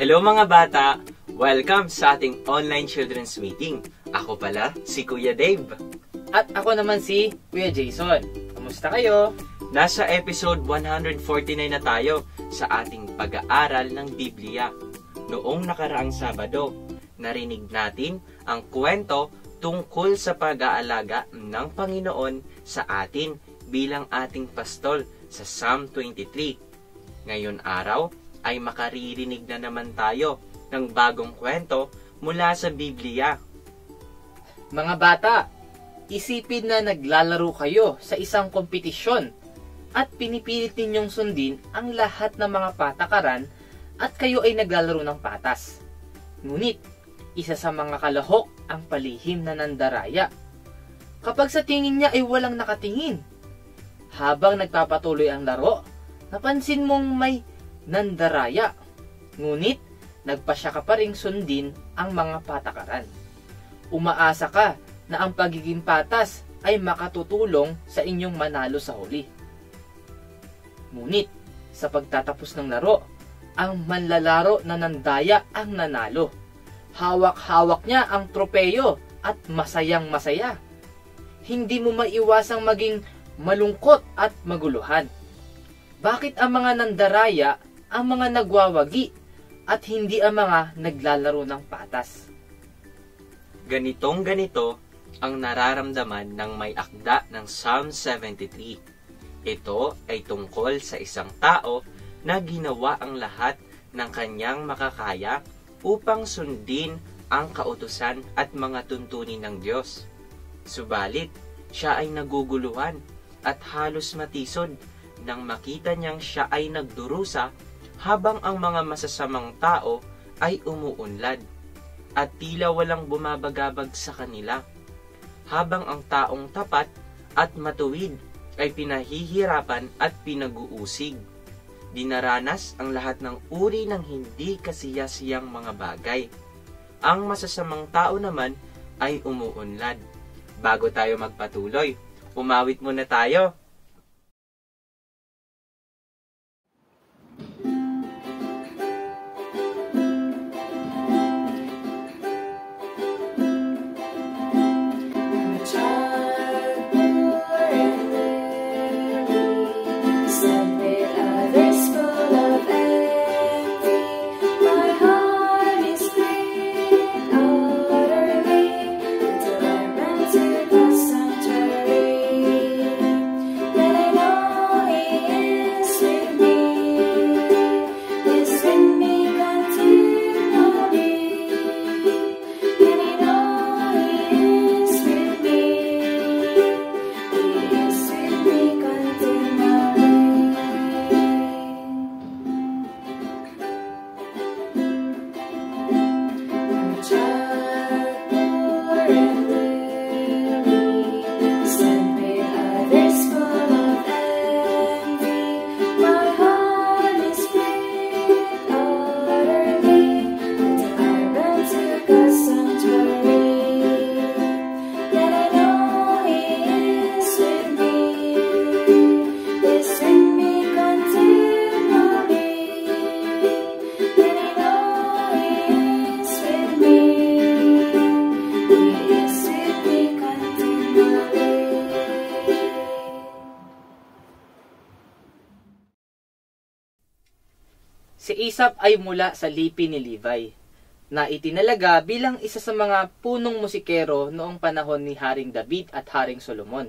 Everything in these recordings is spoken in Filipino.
Hello mga bata! Welcome sa ating online children's meeting. Ako pala, si Kuya Dave. At ako naman si Kuya Jason. Kamusta kayo? Nasa episode 149 na tayo sa ating pag-aaral ng Biblia. Noong nakaraang Sabado, narinig natin ang kwento tungkol sa pag-aalaga ng Panginoon sa atin bilang ating pastol sa Psalm 23. Ngayon araw, ay makaririnig na naman tayo ng bagong kwento mula sa Biblia. Mga bata, isipin na naglalaro kayo sa isang kompetisyon at pinipilit ninyong sundin ang lahat ng mga patakaran at kayo ay naglalaro ng patas. Ngunit, isa sa mga kalahok ang palihim na nandaraya. Kapag sa tingin niya ay walang nakatingin, habang nagpapatuloy ang laro, napansin mong may nandaraya. Ngunit, nagpasya ka pa ring sundin ang mga patakaran. Umaasa ka na ang pagiging patas ay makatutulong sa inyong manalo sa huli. Ngunit, sa pagtatapos ng laro, ang manlalaro na nandaya ang nanalo. Hawak-hawak niya ang tropeyo at masayang-masaya. Hindi mo maiwasang maging malungkot at maguluhan. Bakit ang mga nandaraya ang mga nagwawagi at hindi ang mga naglalaro ng patas? Ganitong-ganito ang nararamdaman ng may akda ng Psalm 73. Ito ay tungkol sa isang tao na ginawa ang lahat ng kanyang makakaya upang sundin ang kautusan at mga tuntunin ng Diyos. Subalit, siya ay naguguluhan at halos matisod nang makita niyang siya ay nagdurusa habang ang mga masasamang tao ay umuunlad at tila walang bumabagabag sa kanila, habang ang taong tapat at matuwid ay pinahihirapan at pinag-uusig. Dinaranas ang lahat ng uri ng hindi kasiyasiyang mga bagay. Ang masasamang tao naman ay umuunlad. Bago tayo magpatuloy, umawit muna tayo. Si Isap ay mula sa lipi ni Levi. na itinalaga bilang isa sa mga punong musikero noong panahon ni Haring David at Haring Solomon.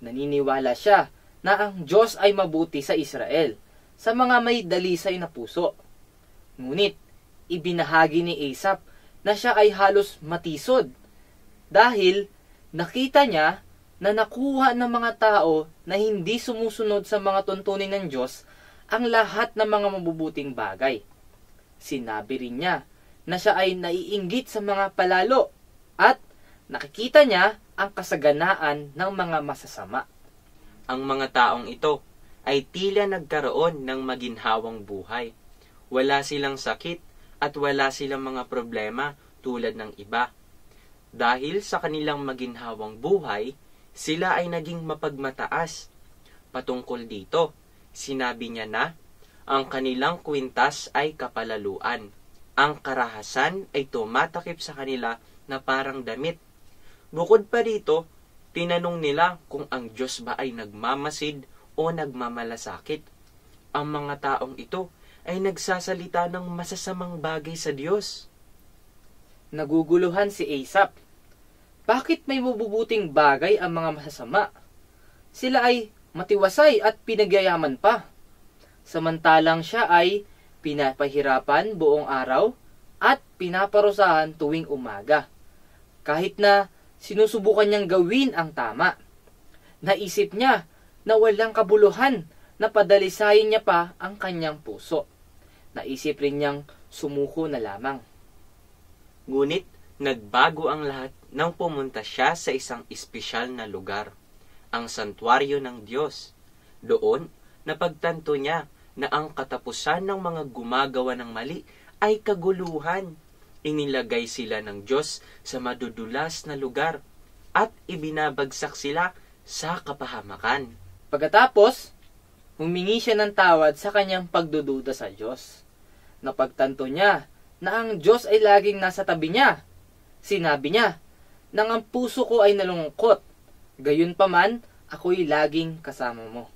Naniniwala siya na ang Diyos ay mabuti sa Israel, sa mga may dalisay na puso. Ngunit, ibinahagi ni Asaph na siya ay halos matisod dahil nakita niya na nakuha ng mga tao na hindi sumusunod sa mga tuntunin ng Diyos ang lahat ng mga mabubuting bagay. Sinabi rin niya na siya ay naiinggit sa mga palalo at nakikita niya ang kasaganaan ng mga masasama. Ang mga taong ito ay tila nagkaroon ng maginhawang buhay. Wala silang sakit at wala silang mga problema tulad ng iba. Dahil sa kanilang maginhawang buhay, sila ay naging mapagmataas. Patungkol dito, sinabi niya na ang kanilang kwintas ay kapalaluan. Ang karahasan ay tumatakip sa kanila na parang damit. Bukod pa rito, tinanong nila kung ang Diyos ba ay nagmamasid o nagmamalasakit. Ang mga taong ito ay nagsasalita ng masasamang bagay sa Diyos. Naguguluhan si Asaph. Bakit may mabubuting bagay ang mga masasama? Sila ay matiwasay at pinagyayaman pa. Samantalang siya ay pinapahirapan buong araw at pinaparusahan tuwing umaga. Kahit na sinusubukan niyang gawin ang tama. Naisip niya na walang kabuluhan na padalisayin niya pa ang kanyang puso. Naisip rin niyang sumuko na lamang. Ngunit nagbago ang lahat nang pumunta siya sa isang espesyal na lugar, ang santuaryo ng Diyos. Doon, napagtanto niya na ang katapusan ng mga gumagawa ng mali ay kaguluhan. Inilagay sila ng Diyos sa madudulas na lugar at ibinabagsak sila sa kapahamakan. Pagkatapos, humingi siya ng tawad sa kanyang pagdududa sa Diyos. Napagtanto niya na ang Diyos ay laging nasa tabi niya. Sinabi niya, nang ang puso ko ay nalungkot, gayunpaman ako'y laging kasama mo.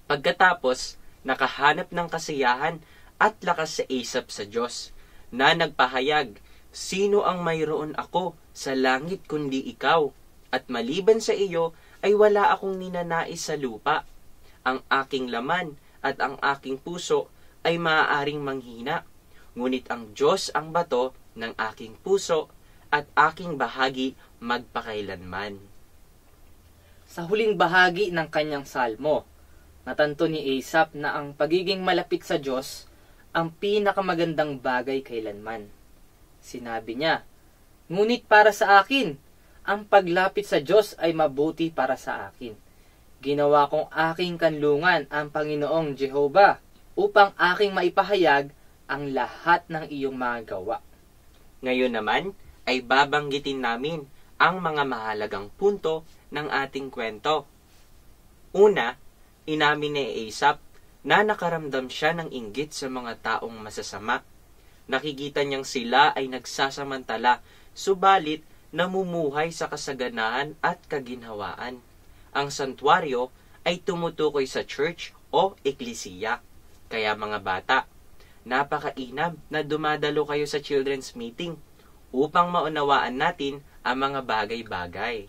Pagkatapos, nakahanap ng kasiyahan at lakas sa Asaph sa Diyos, na nagpahayag, sino ang mayroon ako sa langit kundi ikaw, at maliban sa iyo ay wala akong ninanais sa lupa. Ang aking laman at ang aking puso ay maaaring manghina, ngunit ang Diyos ang bato ng aking puso at aking bahagi magpakailanman. Sa huling bahagi ng kanyang salmo, natanto ni Asaph na ang pagiging malapit sa Diyos ang pinakamagandang bagay kailanman. Sinabi niya, ngunit para sa akin, ang paglapit sa Diyos ay mabuti para sa akin. Ginawa kong aking kanlungan ang Panginoong Jehovah upang aking maipahayag ang lahat ng iyong mga gawa. Ngayon naman ay babanggitin namin ang mga mahalagang punto ng ating kwento. Una, inamin ni Asaph na nakaramdam siya ng inggit sa mga taong masasama. Nakikita niyang sila ay nagsasamantala, subalit namumuhay sa kasaganahan at kaginhawaan. Ang santuaryo ay tumutukoy sa church o eklesiya. Kaya mga bata, napakainam na dumadalo kayo sa children's meeting upang maunawaan natin ang mga bagay-bagay.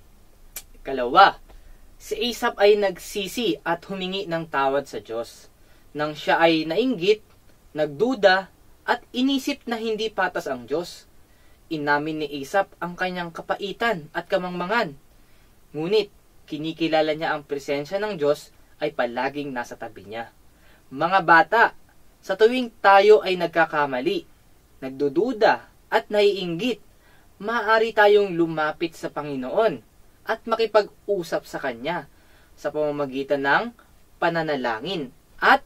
Ikalawa, si Asaph ay nagsisi at humingi ng tawad sa Diyos. Nang siya ay nainggit, nagduda, at inisip na hindi patas ang Diyos. Inamin ni Asaph ang kanyang kapaitan at kamangmangan. Ngunit, kinikilala niya ang presensya ng Diyos ay palaging nasa tabi niya. Mga bata, sa tuwing tayo ay nagkakamali, nagdududa at naiinggit, maaari tayong lumapit sa Panginoon at makipag-usap sa Kanya sa pamamagitan ng pananalangin at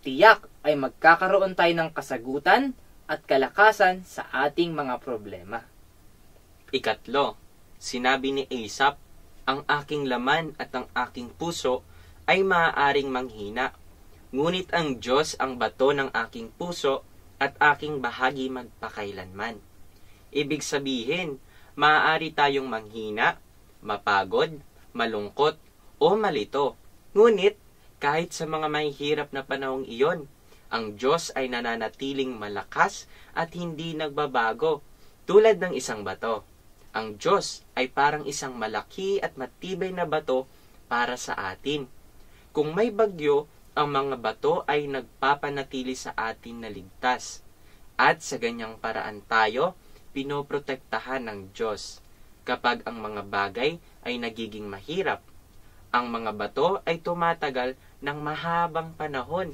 tiyak ay magkakaroon tayo ng kasagutan at kalakasan sa ating mga problema. Ikatlo, sinabi ni Asaph, ang aking laman at ang aking puso ay maaaring manghina, ngunit ang Diyos ang bato ng aking puso at aking bahagi magpakailanman. Ibig sabihin, maaari tayong manghina, mapagod, malungkot, o malito. Ngunit, kahit sa mga mahihirap na panahong iyon, Ang Diyos ay nananatiling malakas at hindi nagbabago, tulad ng isang bato. Ang Diyos ay parang isang malaki at matibay na bato para sa atin. Kung may bagyo, ang mga bato ay nagpapanatili sa atin na ligtas. At sa ganyang paraan tayo, pinoprotektahan ng Diyos. Kapag ang mga bagay ay nagiging mahirap, ang mga bato ay tumatagal ng mahabang panahon,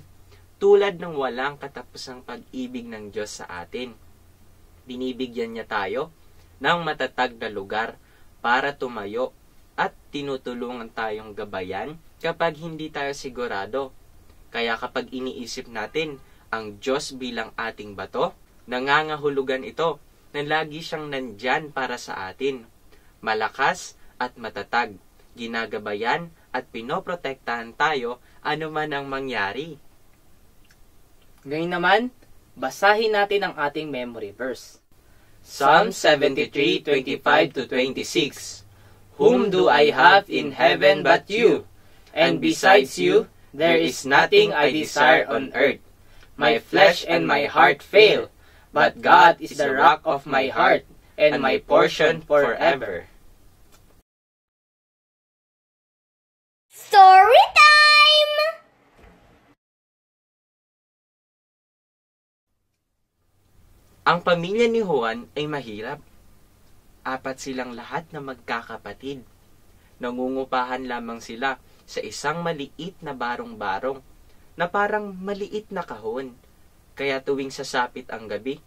tulad ng walang katapusang pag-ibig ng Diyos sa atin. Binibigyan niya tayo ng matatag na lugar para tumayo at tinutulungan tayong gabayan kapag hindi tayo sigurado. Kaya kapag iniisip natin ang Diyos bilang ating bato, nangangahulugan ito na lagi siyang nandyan para sa atin. Malakas at matatag, ginagabayan at pinoprotektahan tayo anuman ang mangyari. Ngayon naman, basahin natin ang ating memory verse. Psalm 73:25-26. Whom do I have in heaven but you? And besides you, there is nothing I desire on earth. My flesh and my heart fail, but God is the rock of my heart and my portion forever. Story time! Ang pamilya ni Juan ay mahirap. 4 silang lahat na magkakapatid. Nangungupahan lamang sila sa isang maliit na barong-barong na parang maliit na kahon. Kaya tuwing sasapit ang gabi,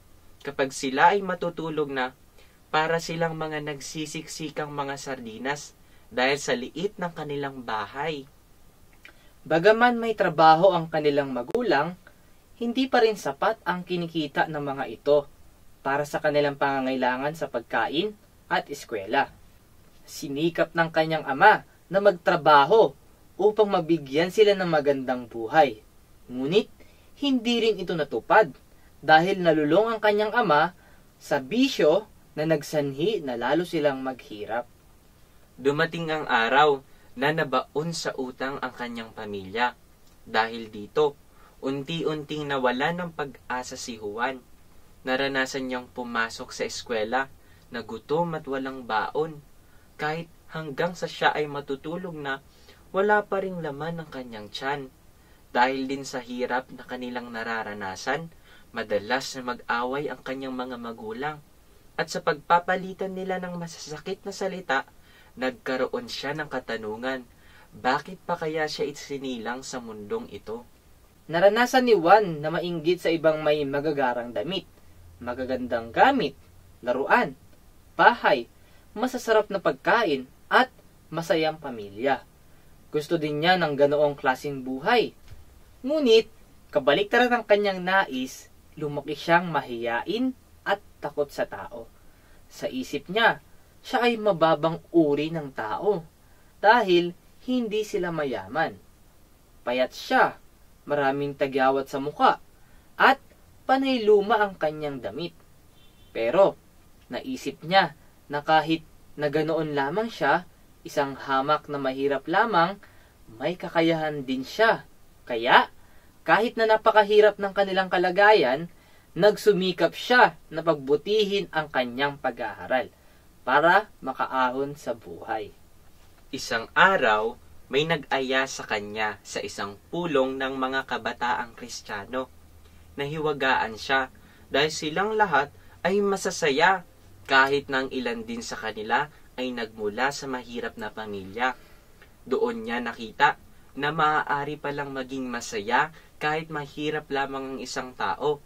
kapag sila ay matutulog na, para silang mga nagsisisikang mga sardinas dahil sa liit ng kanilang bahay. Bagaman may trabaho ang kanilang magulang, hindi pa rin sapat ang kinikita ng mga ito para sa kanilang pangangailangan sa pagkain at eskwela. Sinikap ng kanyang ama na magtrabaho upang mabigyan sila ng magandang buhay. Ngunit, hindi rin ito natupad dahil nalulong ang kanyang ama sa bisyo na nagsanhi na lalo silang maghirap. Dumating ang araw na nabaon sa utang ang kanyang pamilya. Dahil dito, unti-unting nawala ng pag-asa si Juan. Naranasan niyang pumasok sa eskwela na gutom at walang baon. Kahit hanggang sa siya ay matutulog na, wala pa ring laman ng kanyang tiyan. Dahil din sa hirap na kanilang nararanasan, madalas na mag-away ang kanyang mga magulang. At sa pagpapalitan nila ng masasakit na salita, nagkaroon siya ng katanungan, bakit pa kaya siya isinilang sa mundong ito? Naranasan ni Juan na mainggit sa ibang may magagarang damit, magagandang gamit, laruan, bahay, masasarap na pagkain, at masayang pamilya. Gusto din niya ng ganoong klaseng buhay. Ngunit, kabaliktaran ng kanyang nais, lumaki siyang mahiyain at takot sa tao. Sa isip niya, siya ay mababang uri ng tao dahil hindi sila mayaman. Payat siya, maraming tagyawat sa muka, at panay luma ang kanyang damit. Pero, naisip niya na kahit na ganoon lamang siya, isang hamak na mahirap lamang, may kakayahan din siya. Kaya, kahit na napakahirap ng kanilang kalagayan, nagsumikap siya na pagbutihin ang kanyang pag-aaral para makaahon sa buhay. Isang araw, may nag-aya sa kanya sa isang pulong ng mga kabataang Kristiyano. Nahiwagaan siya dahil silang lahat ay masasaya kahit nang ilan din sa kanila ay nagmula sa mahirap na pamilya. Doon niya nakita na maaari palang maging masaya kahit mahirap lamang ang isang tao.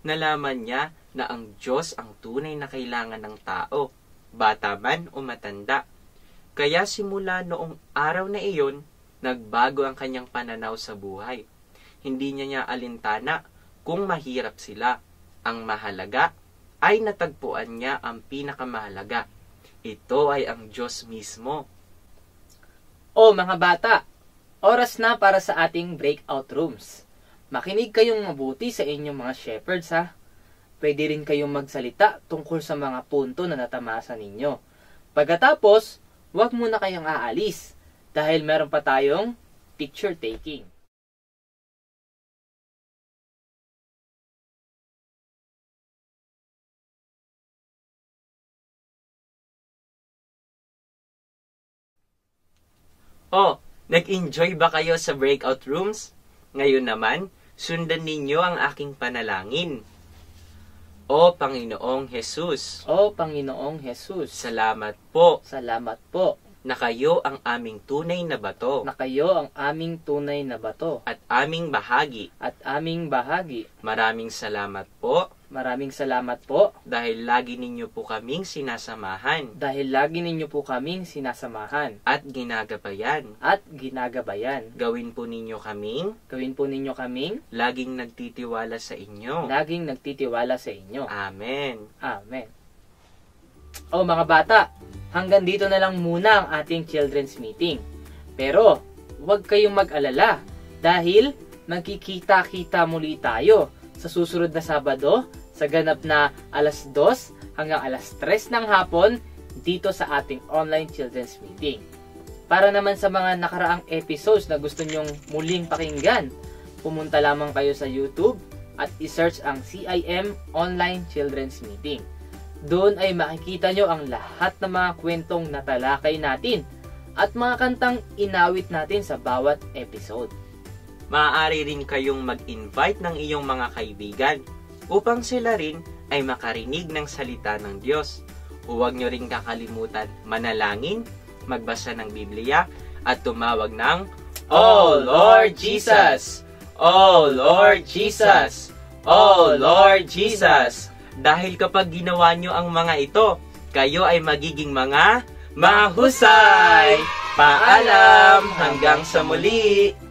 Nalaman niya na ang Diyos ang tunay na kailangan ng tao, bata man o matanda. Kaya simula noong araw na iyon, nagbago ang kanyang pananaw sa buhay. Hindi niya alintana kung mahirap sila. Ang mahalaga ay natagpuan niya ang pinakamahalaga. Ito ay ang Diyos mismo. O mga bata, oras na para sa ating breakout rooms. Makinig kayong mabuti sa inyong mga shepherds ha. Pwede rin kayong magsalita tungkol sa mga punto na natamasa ninyo. Pagkatapos, huwag muna kayong aalis dahil meron pa tayong picture taking. Oh, nag-enjoy ba kayo sa breakout rooms? Ngayon naman, sundan ninyo ang aking panalangin. O Panginoong Jesus, O Panginoong Jesus, salamat po salamat po na kayo ang aming tunay na bato na kayo ang aming tunay na bato at aming bahagi. at aming bahagi. Maraming salamat po Maraming salamat po dahil lagi ninyo po kaming sinasamahan dahil lagi ninyo po kaming sinasamahan at ginagabayan. at ginagabayan. Gawin po ninyo kaming Gawin po ninyo kaming laging nagtitiwala sa inyo. laging nagtitiwala sa inyo. Amen. Amen. O mga bata, hanggang dito na lang muna ang ating children's meeting. Pero, huwag kayong mag-alala dahil magkikita-kita muli tayo sa susunod na Sabado sa ganap na alas 2 hanggang alas 3 ng hapon dito sa ating online children's meeting. Para naman sa mga nakaraang episodes na gusto nyong muling pakinggan, pumunta lamang kayo sa YouTube at isearch ang CIM Online Children's Meeting. Doon ay makikita nyo ang lahat ng mga kwentong natalakay natin at mga kantang inawit natin sa bawat episode. Maaari rin kayong mag-invite ng iyong mga kaibigan upang sila rin ay makarinig ng salita ng Diyos. Huwag nyo rin kakalimutan manalangin, magbasa ng Biblia, at tumawag ng Oh Lord Jesus! Oh Lord Jesus! Oh Lord Jesus! Dahil kapag ginawa nyo ang mga ito, kayo ay magiging mga mahusay! Paalam! Hanggang sa muli!